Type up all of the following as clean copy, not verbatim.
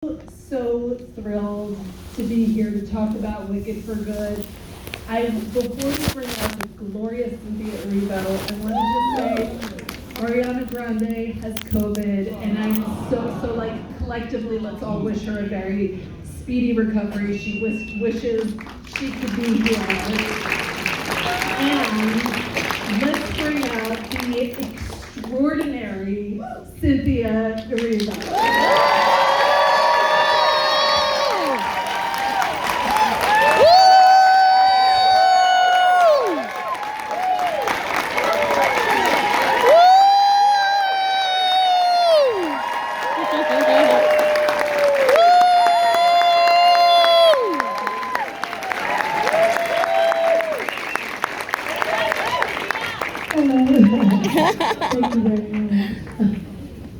So thrilled to be here to talk about Wicked for Good. Before we bring out the glorious Cynthia Erivo, I wanted to say Ariana Grande has COVID, and I'm so like collectively, let's all wish her a very speedy recovery. She wishes she could be here. And let's bring out the extraordinary Cynthia Erivo. Thank you very much.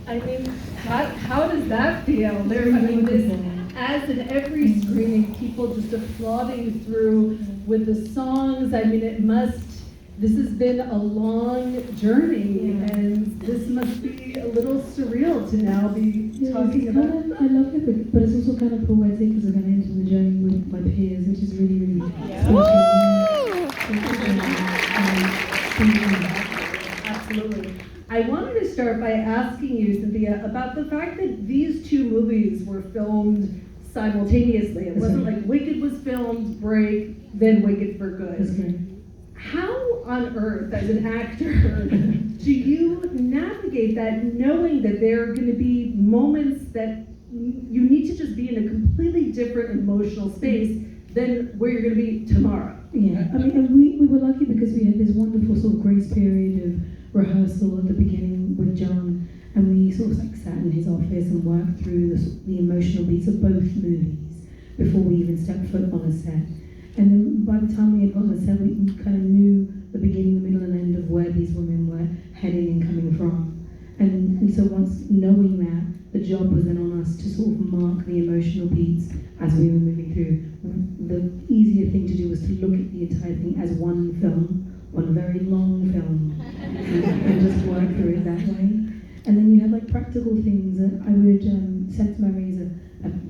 I mean, how does that feel? As in every screening, people just applauding through with the songs. I mean, this has been a long journey, and this must be a little surreal to now be talking about. I love it, but it's also kind of poetic because we're going to enter the journey with my peers, which is really Absolutely. I wanted to start by asking you, Cynthia, about the fact that these two movies were filmed simultaneously. It wasn't like Wicked was filmed, break, then Wicked for Good. That's great. How on earth, as an actor, do you navigate that, knowing that there are going to be moments that you need to just be in a completely different emotional space than where you're going to be tomorrow? Yeah, I mean, and we were lucky because we had this wonderful sort of grace period of rehearsal at the beginning with John, and we sort of like sat in his office and worked through the emotional beats of both movies before we even stepped foot on a set. And then by the time we had gotten on the set, we kind of knew the beginning, the middle, and end of where these women were heading and coming from. And so once knowing that, the job was then on us to sort of mark the emotional beats as we were moving through. The easier thing to do was to look at the entire thing as one film, one very long film, and just work through it that way. And then you have like practical things that I would, sex memory is a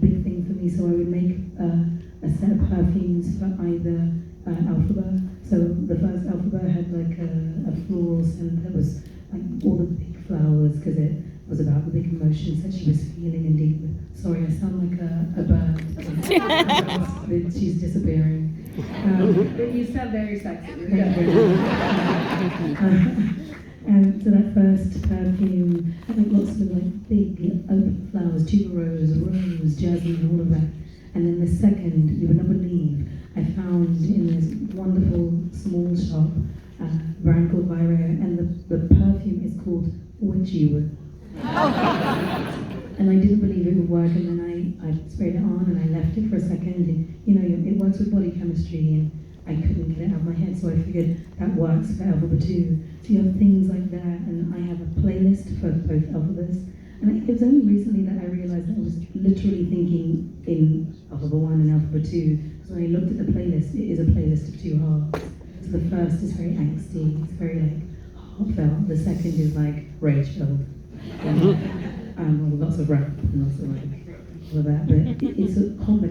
big thing for me, so I would make a set of perfumes for either Alphabet. So the first Alphabet had like a floral scent that was like all the big flowers, because it was about the big emotions that she was feeling and deep with. Sorry, I sound like a bird. She's disappearing. But you sound very sexy. And so that first perfume had like lots of like big open flowers, tuberose, rose, jasmine, all of that. And then the second, you would not believe, I found in this wonderful small shop, a brand called Vira, and the perfume is called Witchy Wood. And I didn't believe it would work, and then I sprayed it on and I left it for a second, and it works with body chemistry, and I couldn't get it out of my head, so I figured that works for Alphabet 2. So you have things like that, and I have a playlist for both Alphabets. And it was only recently that I realized that I was literally thinking in Alphabet 1 and Alphabet 2, because when I looked at the playlist, it is a playlist of two halves. So the first is very angsty, it's very like heartfelt. The second is like rage-filled. Lots of rap and lots of like all of that, but it's a combination.